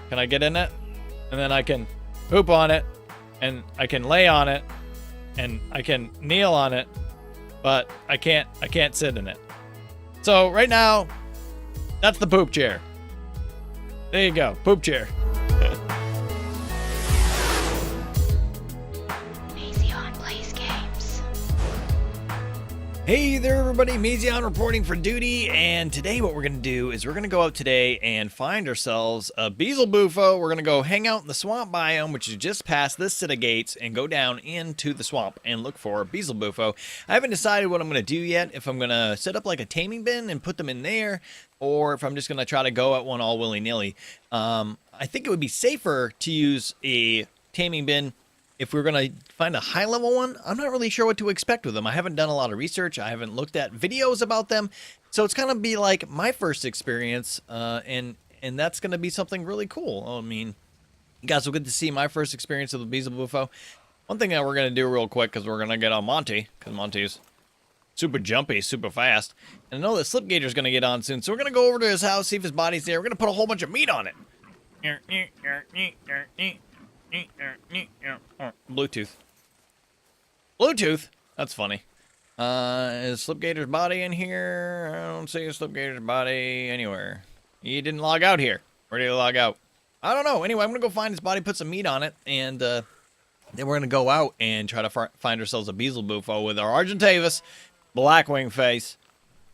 Can I get in it? And then I can poop on it, and I can lay on it, and I can kneel on it, but I can't sit in it. So right now, that's the poop chair. There you go, poop chair. Mazion plays games. Hey there everybody, Mazion reporting for duty, and today what we're going to do is we're going to go out today and find ourselves a Beelzebufo. We're going to go hang out in the swamp biome, which is just past this set of gates, and go down into the swamp and look for a Beelzebufo. I haven't decided what I'm going to do yet, if I'm going to set up like a taming bin and put them in there, or if I'm just going to try to go at one all willy-nilly. I think it would be safer to use a taming bin if we're going to find a high-level one. I'm not really sure what to expect with them. I haven't done a lot of research. I haven't looked at videos about them. So it's going to be like my first experience, and that's going to be something really cool. I mean, you guys will get to see my first experience of the Beelzebufo. One thing that we're going to do real quick, because we're going to get on Monty, because Monty's super jumpy, super fast. And I know that Slipgator's going to get on soon, so we're going to go over to his house, see if his body's there. We're going to put a whole bunch of meat on it. Bluetooth? That's funny. Is Slipgator's body in here? I don't see Slipgator's body anywhere. He didn't log out here. Where did he log out? I don't know. Anyway, I'm going to go find his body, put some meat on it, and then we're going to go out and try to find ourselves a Beelzebufo with our Argentavis Blackwing face.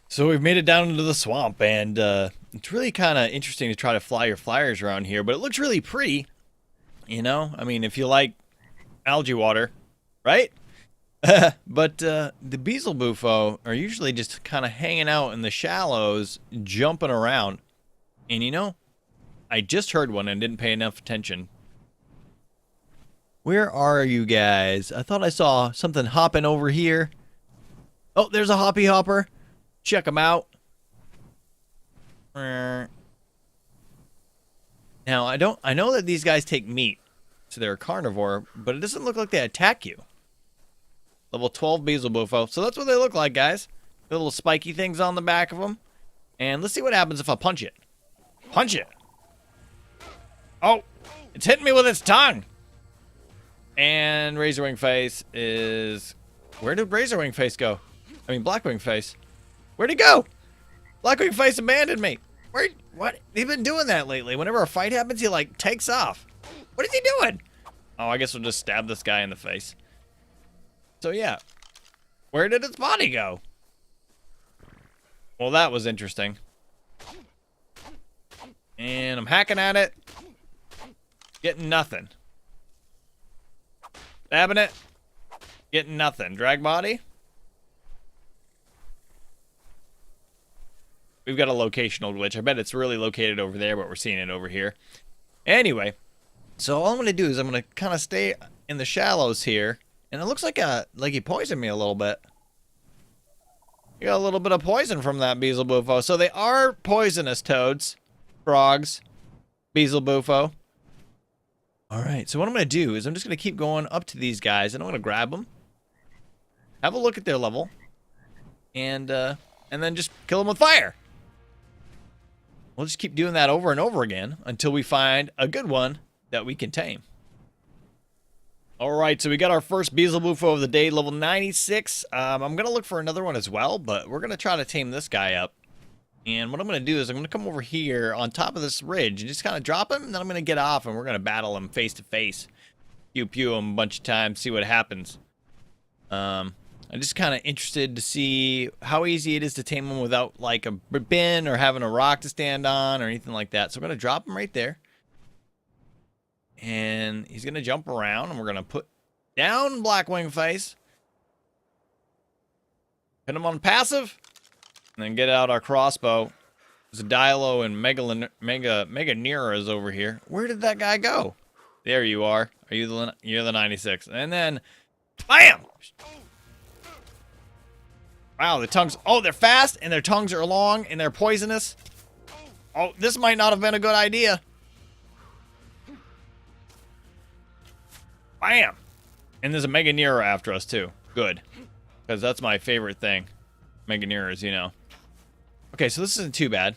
So we've made it down into the swamp, and it's really kind of interesting to try to fly your flyers around here, but it looks really pretty. You know, I mean, if you like algae water, right? But the Beelzebufo are usually just kind of hanging out in the shallows, jumping around. And you know, I just heard one and didn't pay enough attention. Where are you guys? I thought I saw something hopping over here. Oh, there's a hoppy hopper. Check them out. Now, I know that these guys take meat, so they're a carnivore, but it doesn't look like they attack you. Level 12 Beelzebufo. So that's what they look like, guys. The little spiky things on the back of them. And let's see what happens if I punch it. Punch it. Oh, it's hitting me with its tongue. And Razorwing Face is... Where did Razorwing Face go? I mean, Blackwing Face. Where'd he go? Blackwing Face abandoned me. Where? What? He's been doing that lately. Whenever a fight happens, he, like, takes off. What is he doing? Oh, I guess we'll just stab this guy in the face. So, yeah. Where did its body go? Well, that was interesting. And I'm hacking at it. Getting nothing. Stabbing it. Getting nothing. Drag body. We've got a locational glitch. I bet it's really located over there, but we're seeing it over here. Anyway, so all I'm going to do is I'm going to kind of stay in the shallows here. And it looks like he poisoned me a little bit. You got a little bit of poison from that Beelzebufo. So they are poisonous toads, frogs, Beelzebufo. Alright, so what I'm going to do is I'm just going to keep going up to these guys, and I'm going to grab them, have a look at their level, and then just kill them with fire. We'll just keep doing that over and over again until we find a good one that we can tame. Alright, so we got our first Beelzebufo of the day, level 96. I'm going to look for another one as well, but we're going to try to tame this guy up. And what I'm going to do is I'm going to come over here on top of this ridge and just kind of drop him, and then I'm going to get off and we're going to battle him face to face. Pew him a bunch of times, see what happens. I'm just kind of interested to see how easy it is to tame him without like a bin or having a rock to stand on or anything like that. So I'm going to drop him right there. And he's going to jump around, and we're going to put down Blackwing Face. Hit him on passive. And then get out our crossbow. There's a Dilo and Mega Neras over here. Where did that guy go? There you are. You're the 96. And then, bam! Wow, the tongues. Oh, they're fast, and their tongues are long, and they're poisonous. Oh, this might not have been a good idea. Bam! And there's a Mega Nera after us, too. Good. Because that's my favorite thing. Mega Neras, you know. Okay, so this isn't too bad.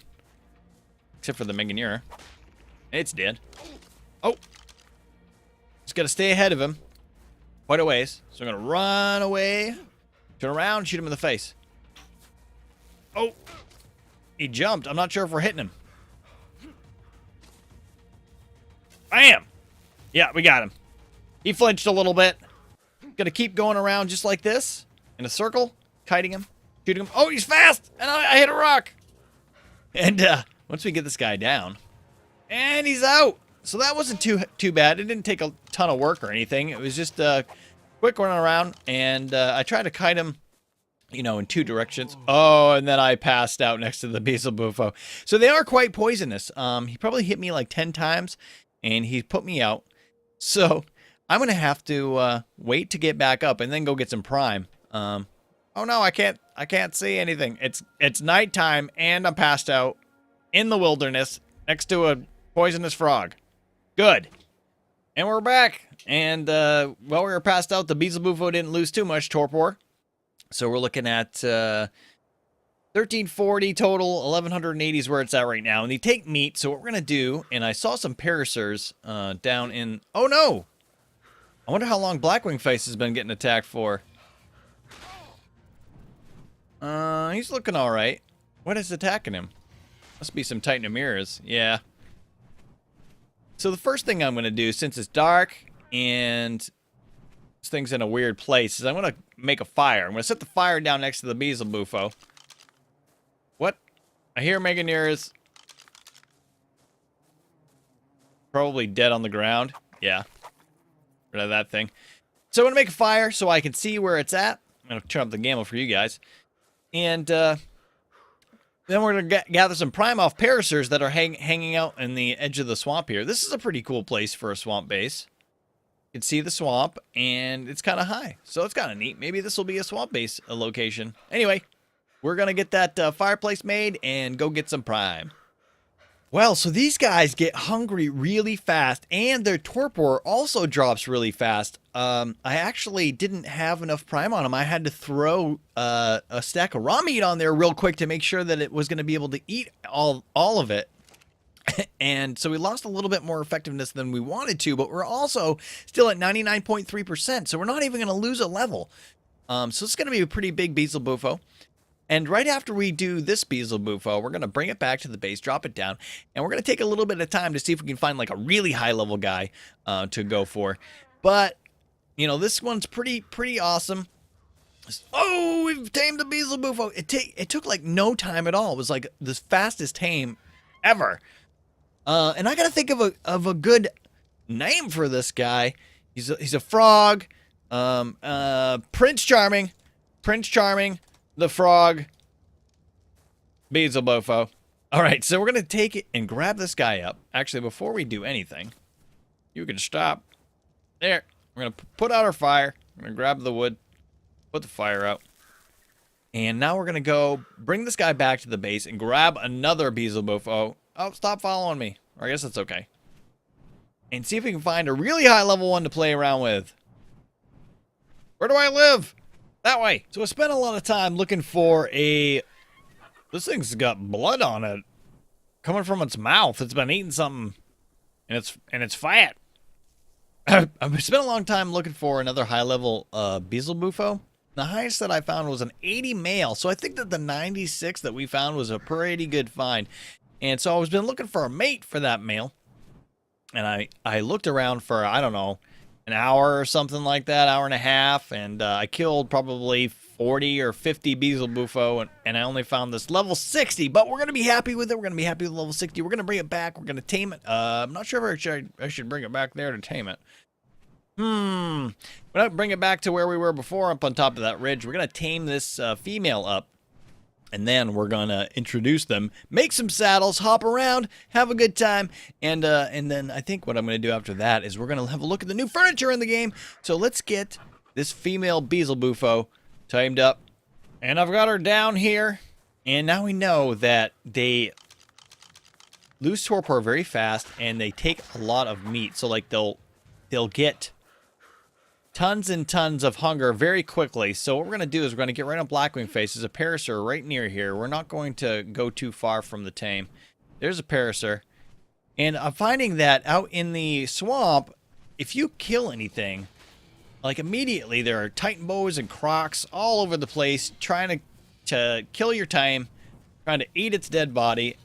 Except for the Mega Nera. It's dead. Oh. Just got to stay ahead of him. Quite a ways. So I'm going to run away. Turn around and shoot him in the face. Oh. He jumped. I'm not sure if we're hitting him. Bam! Yeah, we got him. He flinched a little bit. Gonna keep going around just like this. In a circle. Kiting him. Shooting him. Oh, he's fast! And I hit a rock. And once we get this guy down. And he's out. So that wasn't too bad. It didn't take a ton of work or anything. It was just a quick run around. And I tried to kite him, you know, in two directions. Oh, and then I passed out next to the Beelzebufo. So they are quite poisonous. He probably hit me like 10 times. And he put me out. So I'm going to have to wait to get back up and then go get some prime. Oh no, I can't see anything. It's nighttime and I'm passed out in the wilderness next to a poisonous frog. Good. And we're back. And while we were passed out, the Beelzebufo didn't lose too much torpor. So we're looking at 1340 total, 1180 is where it's at right now. And they take meat, so what we're going to do, and I saw some paracers down in... Oh, no! I wonder how long Blackwing Face has been getting attacked for. He's looking all right. What is attacking him? Must be some Titanomeras. Yeah. So the first thing I'm going to do, since it's dark and this thing's in a weird place, is I'm going to make a fire. I'm going to set the fire down next to the Beelzebufo. What? I hear Meganeers. Probably dead on the ground. Yeah. Rid of that thing. So I'm going to make a fire so I can see where it's at. I'm going to turn up the gamma for you guys. And then we're going to gather some prime off paracers that are hanging out in the edge of the swamp here. This is a pretty cool place for a swamp base. You can see the swamp, and it's kind of high. So it's kind of neat. Maybe this will be a swamp base location. Anyway, we're going to get that fireplace made and go get some prime. Well, so these guys get hungry really fast, and their torpor also drops really fast. I actually didn't have enough prime on them. I had to throw a stack of raw meat on there real quick to make sure that it was going to be able to eat all of it. And so we lost a little bit more effectiveness than we wanted to, but we're also still at 99.3%, so we're not even going to lose a level. So it's going to be a pretty big Beelzebufo. And right after we do this Beelzebufo, we're going to bring it back to the base, drop it down, and we're going to take a little bit of time to see if we can find like a really high level guy to go for. But, you know, this one's pretty awesome. Oh, we've tamed the Beelzebufo. It took like no time at all. It was like the fastest tame ever. And I got to think of a good name for this guy. He's a frog. Prince Charming. The frog, Beelzebufo. All right, so we're going to take it and grab this guy up. Actually, before we do anything, you can stop. There. We're going to put out our fire. We're going to grab the wood, put the fire out. And now we're going to go bring this guy back to the base and grab another Beelzebufo. Oh, stop following me. Or I guess that's okay. And see if we can find a really high level one to play around with. Where do I live? That way. So I spent a lot of time looking for a... This thing's got blood on it. Coming from its mouth. It's been eating something. And it's fat. I've spent a long time looking for another high-level Beelzebufo. The highest that I found was an 80 male. So I think that the 96 that we found was a pretty good find. And so I've been looking for a mate for that male. And I looked around for, I don't know, an hour or something like that, hour and a half, and I killed probably 40 or 50 Beelzebufo, and I only found this level 60, but we're going to be happy with it. We're going to be happy with level 60. We're going to bring it back. We're going to tame it. I'm not sure if I should bring it back there to tame it. We're going to bring it back to where we were before, up on top of that ridge. We're going to tame this female up. And then we're going to introduce them, make some saddles, hop around, have a good time. And then I think what I'm going to do after that is we're going to have a look at the new furniture in the game. So let's get this female Beelzebufo tamed up. And I've got her down here. And now we know that they lose torpor very fast and they take a lot of meat. So like they'll get tons and tons of hunger very quickly. So what we're going to do is we're going to get right on Blackwing Face. There's a parasaur right near here. We're not going to go too far from the tame. There's a parasaur. And I'm finding that out in the swamp, if you kill anything, like immediately there are titan boas and crocs all over the place trying to kill your tame, trying to eat its dead body,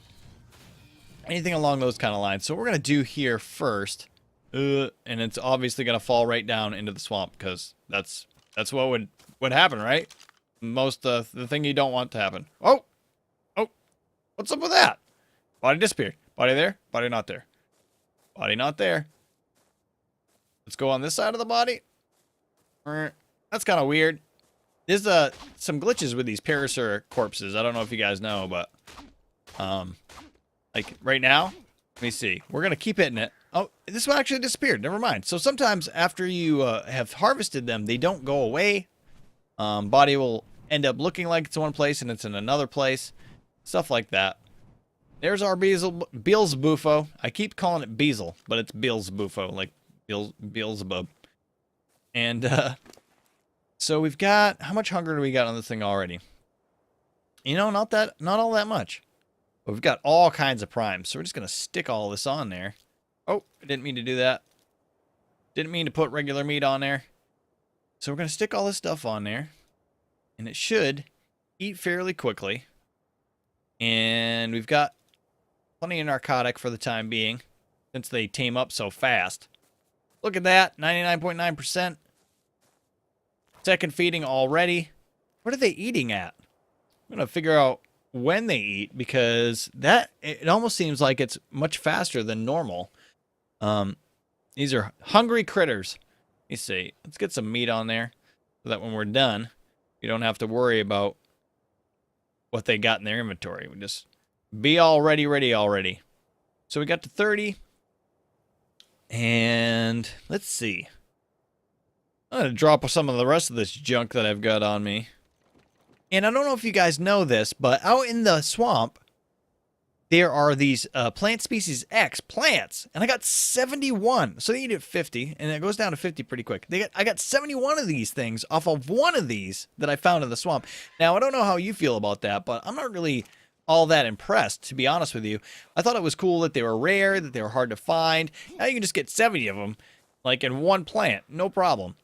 anything along those kind of lines. So what we're going to do here first, and it's obviously going to fall right down into the swamp because that's what would happen, right? Most the thing you don't want to happen. Oh, what's up with that? Body disappeared. Body there, body not there. Body not there. Let's go on this side of the body. That's kind of weird. There's some glitches with these Parasaur corpses. I don't know if you guys know, but like right now, let me see. We're gonna keep hitting it. Oh, this one actually disappeared. Never mind. So sometimes after you have harvested them, they don't go away. Body will end up looking like it's in one place and it's in another place. Stuff like that. There's our Beelzebufo. I keep calling it Beelzel, but it's Beelzebufo, like Beelzebub. And so we've got, how much hunger do we got on this thing already? You know, not all that much. But we've got all kinds of primes, so we're just gonna stick all this on there. Oh, I didn't mean to do that. Didn't mean to put regular meat on there. So we're gonna stick all this stuff on there, and it should eat fairly quickly. And we've got plenty of narcotic for the time being, since they tame up so fast. Look at that, 99.9%. Second feeding already. What are they eating at? I'm going to figure out when they eat, because it almost seems like it's much faster than normal. These are hungry critters. Let me see. Let's get some meat on there so that when we're done, you don't have to worry about what they got in their inventory. We just be all ready already. So we got to 30. And let's see. I'm going to drop some of the rest of this junk that I've got on me. And I don't know if you guys know this, but out in the swamp, there are these plant species X plants. And I got 71. So they eat at 50, and it goes down to 50 pretty quick. I got 71 of these things off of one of these that I found in the swamp. Now, I don't know how you feel about that, but I'm not really all that impressed, to be honest with you. I thought it was cool that they were rare, that they were hard to find. Now you can just get 70 of them, like in one plant, no problem.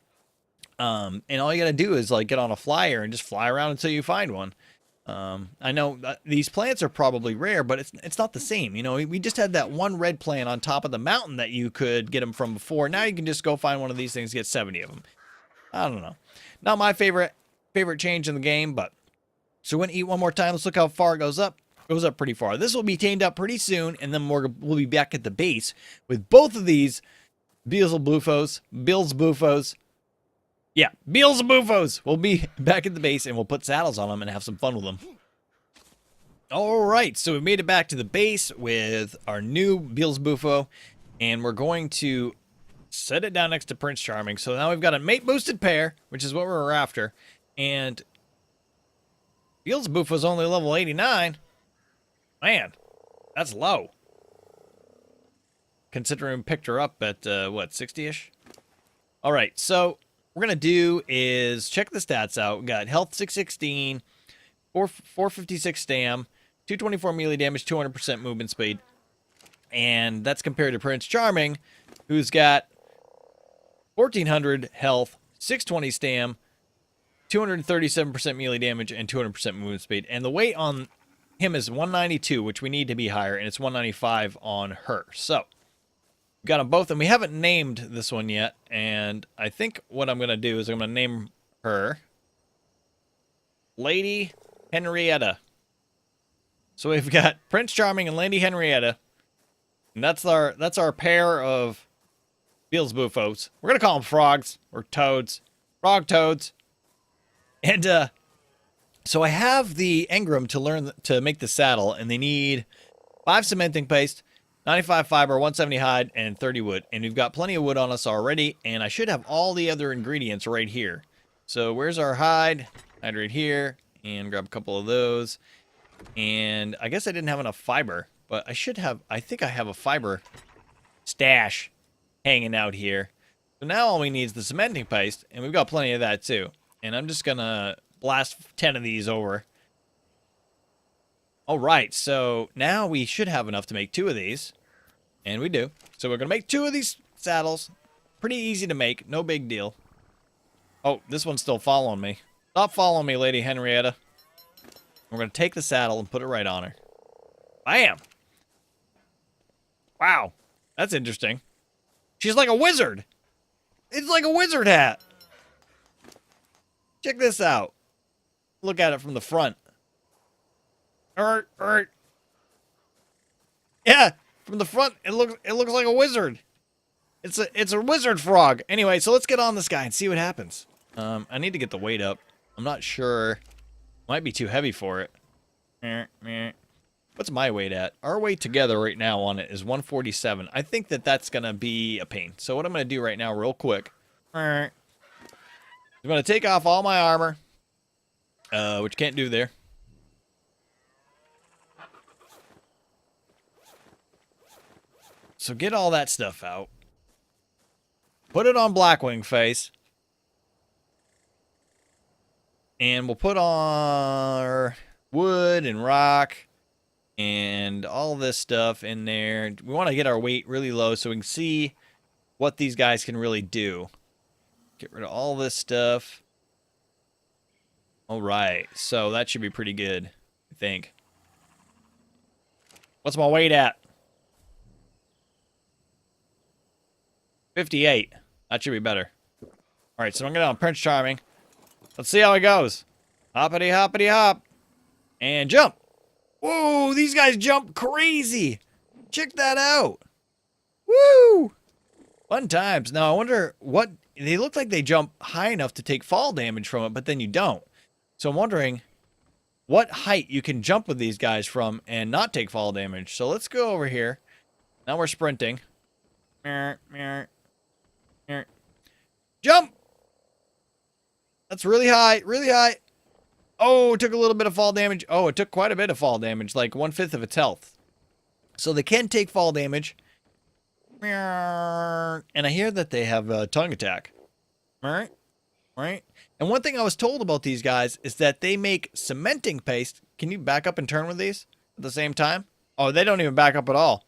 And all you gotta do is like get on a flyer and just fly around until you find one. I know these plants are probably rare, but it's not the same. You know, we just had that one red plant on top of the mountain that you could get them from before. Now you can just go find one of these things, get 70 of them. I don't know. Not my favorite change in the game, but so we're gonna eat one more time. Let's look how far it goes up. It goes up pretty far. This will be tamed up pretty soon, and then we'll be back at the base with both of these Beelzebufos. Yeah, Beelzebufos. We'll be back at the base, and we'll put saddles on them and have some fun with them. All right, so we made it back to the base with our new Beelzebufo, and we're going to set it down next to Prince Charming. So now we've got a mate-boosted pair, which is what we were after, and Beelzebufo's only level 89. Man, that's low. Considering we picked her up at, what, 60-ish? All right, so what we're going to do is check the stats out. We got health 616, 456 stam, 224 melee damage, 200% movement speed. And that's compared to Prince Charming, who's got 1400 health, 620 stam, 237% melee damage, and 200% movement speed. And the weight on him is 192, which we need to be higher, and it's 195 on her. So we've got them both, and we haven't named this one yet. And I think what I'm going to do is I'm going to name her Lady Henrietta. So we've got Prince Charming and Lady Henrietta, and that's our pair of Beelzebufos. We're going to call them frogs or toads. Frog toads. And so I have the engram to make the saddle, and they need 5 cementing paste, 95 fiber, 170 hide, and 30 wood. And we've got plenty of wood on us already, and I should have all the other ingredients right here. So where's our hide? Hide right here, and grab a couple of those. And I guess I didn't have enough fiber, but I think I have a fiber stash hanging out here. So now all we need is the cementing paste, and we've got plenty of that too. And I'm just gonna blast 10 of these over. All right, so now we should have enough to make 2 of these. And we do. So we're going to make 2 of these saddles. Pretty easy to make. No big deal. Oh, this one's still following me. Stop following me, Lady Henrietta. We're going to take the saddle and put it right on her. Bam! Wow. That's interesting. She's like a wizard. It's like a wizard hat. Check this out. Look at it from the front. Yeah, from the front, it looks like a wizard. It's a wizard frog. Anyway, so let's get on this guy and see what happens. I need to get the weight up. I'm not sure. Might be too heavy for it. What's my weight at? Our weight together right now on it is 147. I think that that's going to be a pain. So what I'm going to do right now real quick. I'm going to take off all my armor. Which can't do there. So get all that stuff out. Put it on Blackwing face. And we'll put our wood and rock and all this stuff in there. We want to get our weight really low so we can see what these guys can really do. Get rid of all this stuff. All right, so that should be pretty good, I think. What's my weight at? 58. That should be better. All right, so I'm going to go on Prince Charming. Let's see how it goes. Hoppity, hoppity, hop. And jump. Whoa, these guys jump crazy. Check that out. Woo! Fun times. Now, I wonder what... They look like they jump high enough to take fall damage from it, but then you don't. So I'm wondering what height you can jump with these guys from and not take fall damage. So let's go over here. Now we're sprinting. Jump! That's really high, really high. Oh, it took a little bit of fall damage. Oh, it took quite a bit of fall damage, like 1/5 of its health. So they can take fall damage. And I hear that they have a tongue attack. Right? Right? And one thing I was told about these guys is that they make cementing paste. Can you back up and turn with these at the same time? Oh, they don't even back up at all.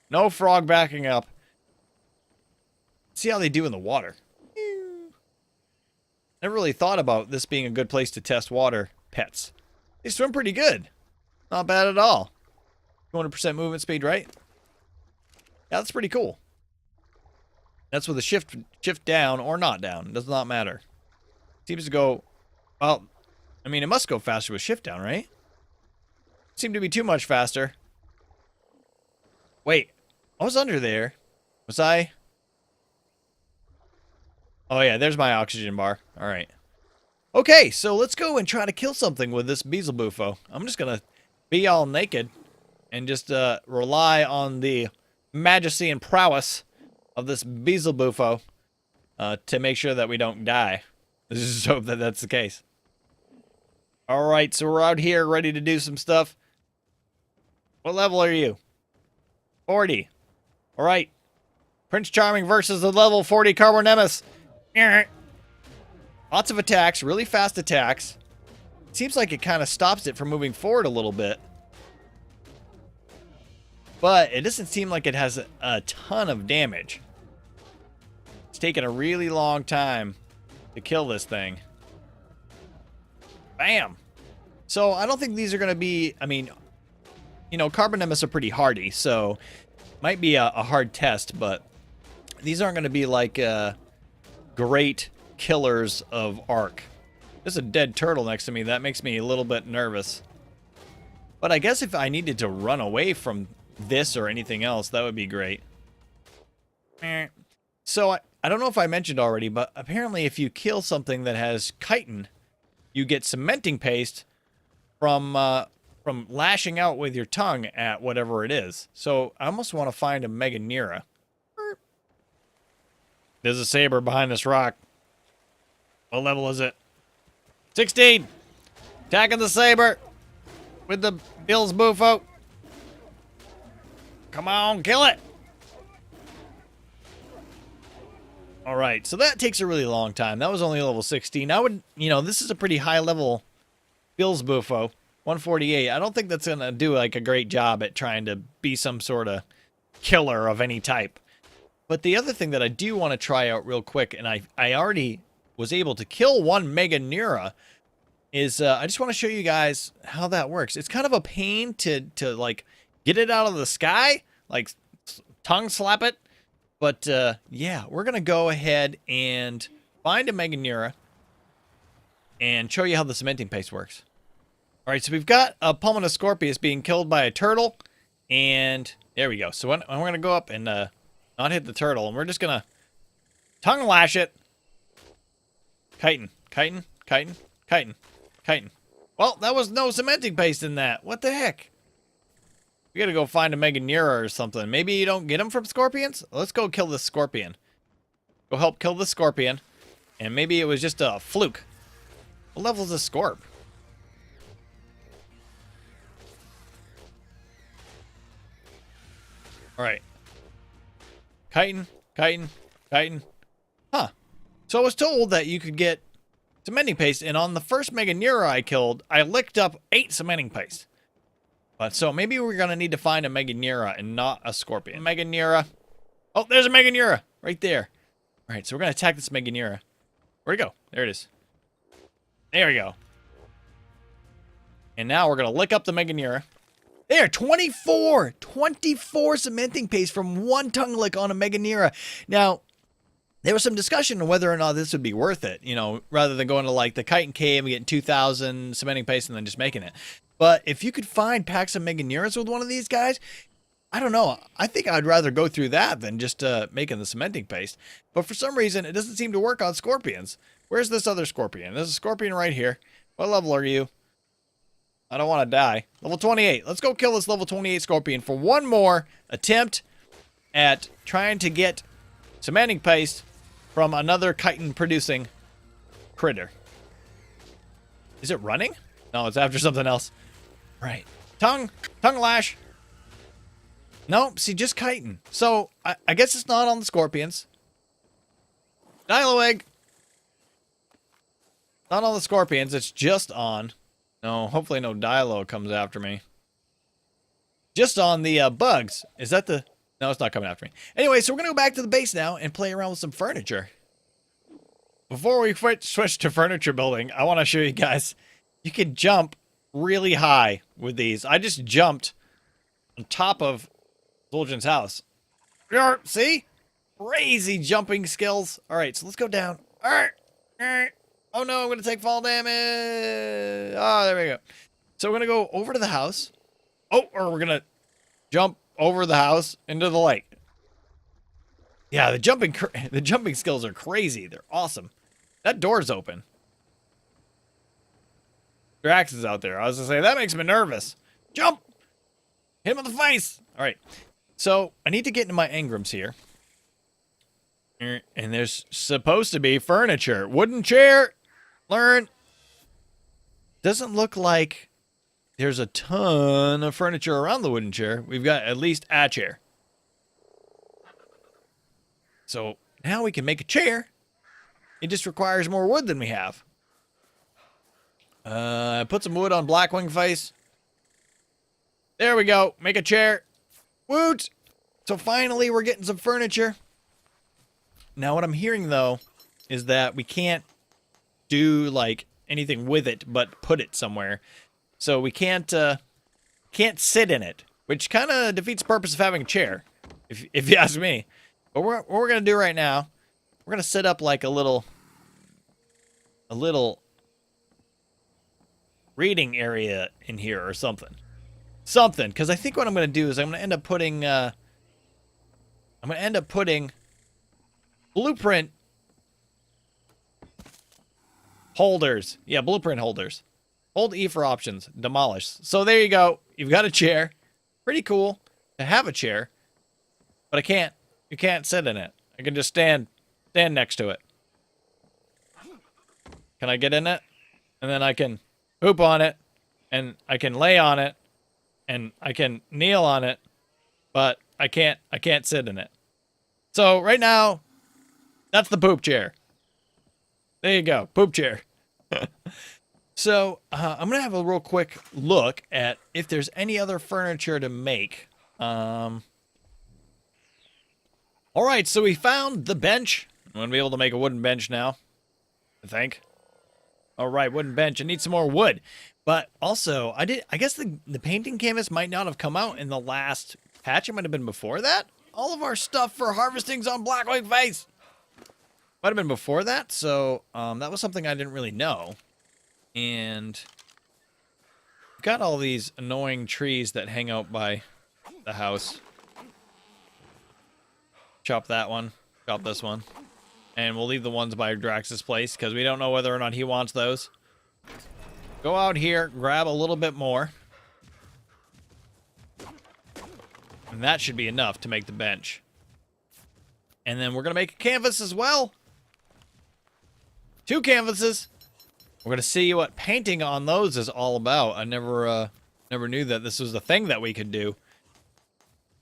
No frog backing up. See how they do in the water. Never really thought about this being a good place to test water pets. They swim pretty good. Not bad at all. 200% movement speed, right? Yeah, that's pretty cool. That's with a shift down or not down. It does not matter. Seems to go... Well, I mean, it must go faster with shift down, right? Seemed to be too much faster. Wait. I was under there. Was I... Oh, yeah, there's my oxygen bar. All right. Okay, so let's go and try to kill something with this Beelzebufo. I'm just going to be all naked and just rely on the majesty and prowess of this Beelzebufo to make sure that we don't die. Let's just hope that that's the case. All right, so we're out here ready to do some stuff. What level are you? 40. All right. Prince Charming versus the level 40 Carbonemus. Lots of attacks, really fast attacks. Seems like it kind of stops it from moving forward a little bit. But it doesn't seem like it has a ton of damage. It's taken a really long time to kill this thing. Bam! So I don't think these are going to be... I mean, you know, Carbonemus are pretty hardy, so might be a hard test, but these aren't going to be like... great killers of ARK. There's a dead turtle next to me. That makes me a little bit nervous. But I guess if I needed to run away from this or anything else, that would be great. So I don't know if I mentioned already, but apparently if you kill something that has chitin, you get cementing paste from lashing out with your tongue at whatever it is. So I almost want to find a Meganera. There's a saber behind this rock. What level is it? 16! Attacking the saber with the Beelzebufo. Come on, kill it! Alright, so that takes a really long time. That was only level 16. I would, you know, this is a pretty high level Beelzebufo. 148. I don't think that's going to do like a great job at trying to be some sort of killer of any type. But the other thing that I do want to try out real quick, and I already was able to kill one Mega Neura, is I just want to show you guys how that works. It's kind of a pain to like get it out of the sky, like tongue slap it. But yeah, we're gonna go ahead and find a Mega Neura and show you how the cementing paste works. All right, so we've got a Pulmonus Scorpius being killed by a turtle, and there we go. So we're gonna go up and not hit the turtle, and we're just gonna tongue lash it. Chitin, chitin, chitin, chitin, chitin. Well, that was no cementing paste in that. What the heck? We gotta go find a Mega Neura or something. Maybe you don't get them from scorpions? Let's go kill this scorpion. Go help kill the scorpion. And maybe it was just a fluke. What level is this scorp? Alright. Chitin, chitin, chitin. Huh. So I was told that you could get cementing paste, and on the first Mega Neura I killed, I licked up 8 cementing paste. But so maybe we're gonna need to find a Mega Neura and not a scorpion. Mega Neura. Oh, there's a Mega Neura right there. All right, so we're gonna attack this Mega Neura. Where'd it go? There it is. There we go. And now we're gonna lick up the Mega Neura. There, 24 cementing paste from one tongue lick on a Mega Neura. Now, there was some discussion on whether or not this would be worth it, you know, rather than going to like the Chitin Cave and getting 2,000 cementing paste and then just making it. But if you could find packs of Mega Neuras with one of these guys, I don't know. I think I'd rather go through that than just making the cementing paste. But for some reason, it doesn't seem to work on scorpions. Where's this other scorpion? There's a scorpion right here. What level are you? I don't want to die. Level 28. Let's go kill this level 28 scorpion for one more attempt at trying to get cementing paste from another chitin-producing critter. Is it running? No, it's after something else. Right. Tongue lash. Nope, see, just chitin. So, I guess it's not on the scorpions. Dilo egg. Not on the scorpions, it's just on... No, hopefully no Dilo comes after me. Just on the bugs. Is that the... No, it's not coming after me. Anyway, so we're going to go back to the base now and play around with some furniture. Before we switch to furniture building, I want to show you guys. You can jump really high with these. I just jumped on top of Zul'jin's house. See? Crazy jumping skills. All right, so let's go down. All right. Oh no, I'm going to take fall damage. Oh, there we go. So we're going to go over to the house. Oh, or we're going to jump over the house into the lake. Yeah, the jumping skills are crazy. They're awesome. That door's open. Drax is out there. I was going to say, that makes me nervous. Jump! Hit him in the face! All right. So, I need to get into my engrams here. And there's supposed to be furniture. Wooden chair. Learn. Doesn't look like there's a ton of furniture around the wooden chair. We've got at least a chair. So, now we can make a chair. It just requires more wood than we have. Put some wood on Blackwing face. There we go. Make a chair. Woot! So finally we're getting some furniture. Now what I'm hearing though is that we can't do like anything with it but put it somewhere. So we can't sit in it, which kind of defeats the purpose of having a chair, if you ask me. But what we're gonna do right now, we're gonna set up like a little reading area in here or something. Because I think what I'm going to do is I'm going to end up putting blueprint holders. Yeah, blueprint holders. Hold E for options. Demolish. So there you go. You've got a chair. Pretty cool to have a chair. But you can't sit in it. I can just stand next to it. Can I get in it? And then I can poop on it. And I can lay on it. And I can kneel on it. But I can't sit in it. So right now, that's the poop chair. There you go. Poop chair. So I'm going to have a real quick look at if there's any other furniture to make. All right, so we found the bench. I'm going to be able to make a wooden bench now, I think. All right, wooden bench. I need some more wood. But also, I guess the painting canvas might not have come out in the last patch. It might have been before that. All of our stuff for harvesting's on Blackwing Face. Might have been before that, so that was something I didn't really know. And we've got all these annoying trees that hang out by the house. Chop that one. Chop this one. And we'll leave the ones by Drax's place, because we don't know whether or not he wants those. Go out here, grab a little bit more. And that should be enough to make the bench. And then we're going to make a canvas as well. 2 canvases. We're going to see what painting on those is all about. I never knew that this was a thing that we could do.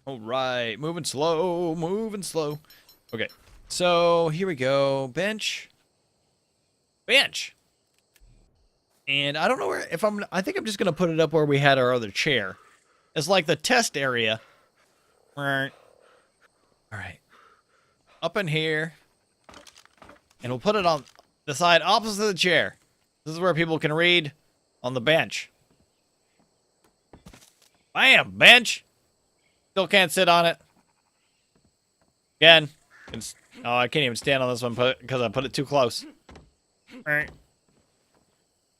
All right, moving slow, moving slow. Okay, so here we go. Bench. Bench. And I don't know where, I think I'm just going to put it up where we had our other chair. It's like the test area. All right. Up in here. And we'll put it on the side opposite the chair. This is where people can read on the bench. Bam! Bench! Still can't sit on it. Again. Oh, I can't even stand on this one because I put it too close. Alright.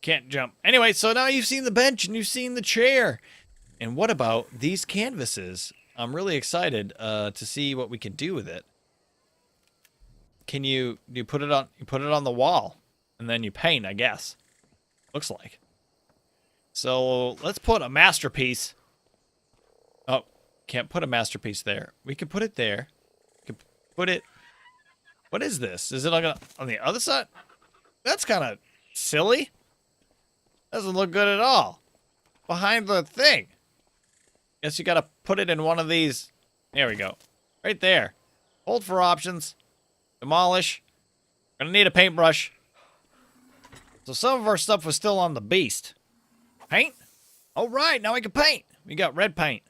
Can't jump. Anyway, so now you've seen the bench and you've seen the chair. And what about these canvases? I'm really excited to see what we can do with it. Can you put it on the wall and then you paint, I guess. Looks like. So let's put a masterpiece. Oh, can't put a masterpiece there. We can put it there. We can put it. What is this? Is it on the other side? That's kind of silly. Doesn't look good at all. Behind the thing. Guess you gotta put it in one of these. There we go. Right there. Hold for options. Demolish. Gonna need a paintbrush. So some of our stuff was still on the beast. Paint? All right, now we can paint. We got red paint.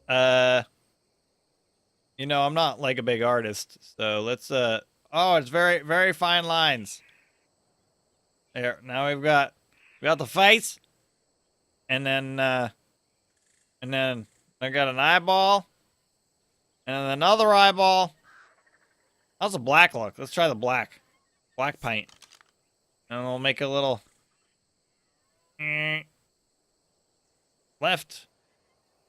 You know, I'm not like a big artist, so let's oh, it's very, very fine lines. There, now we got the face. And then I got an eyeball. And then another eyeball. How's the black look? Let's try the black. Black paint. And we'll make a little left.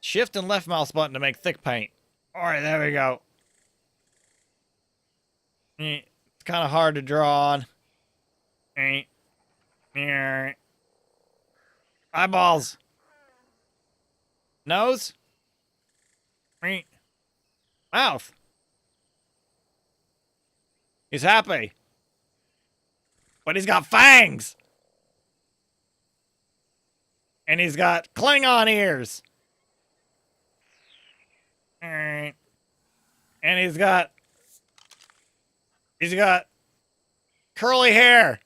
Shift and left mouse button to make thick paint. Alright, there we go. It's kind of hard to draw on. Eyeballs. Nose. Mouth. He's happy. But he's got fangs. And he's got Klingon ears. And he's got curly hair.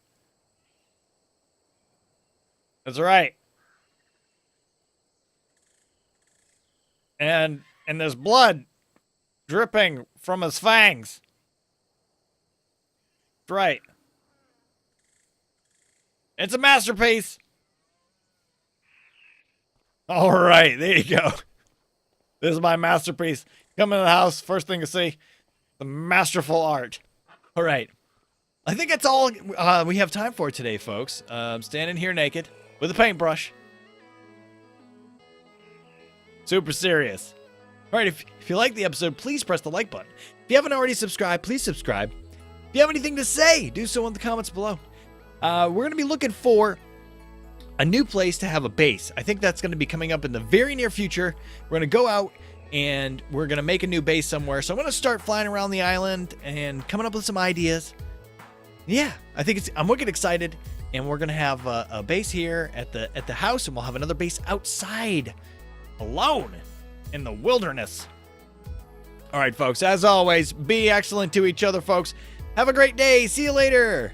That's right. And there's blood dripping from his fangs. That's right. It's a masterpiece. All right, there you go. This is my masterpiece. Come into the house, first thing to see, the masterful art. All right. I think that's all we have time for today, folks. I'm standing here naked with a paintbrush. Super serious. All right, if you like the episode, please press the like button. If you haven't already subscribed, please subscribe. If you have anything to say, do so in the comments below. We're going to be looking for a new place to have a base. I think that's going to be coming up in the very near future. We're going to go out and we're going to make a new base somewhere. So I'm going to start flying around the island and coming up with some ideas. Yeah, I'm wicked excited. And we're going to have a base here at the house, and we'll have another base outside, alone, in the wilderness. All right, folks, as always, be excellent to each other, folks. Have a great day. See you later.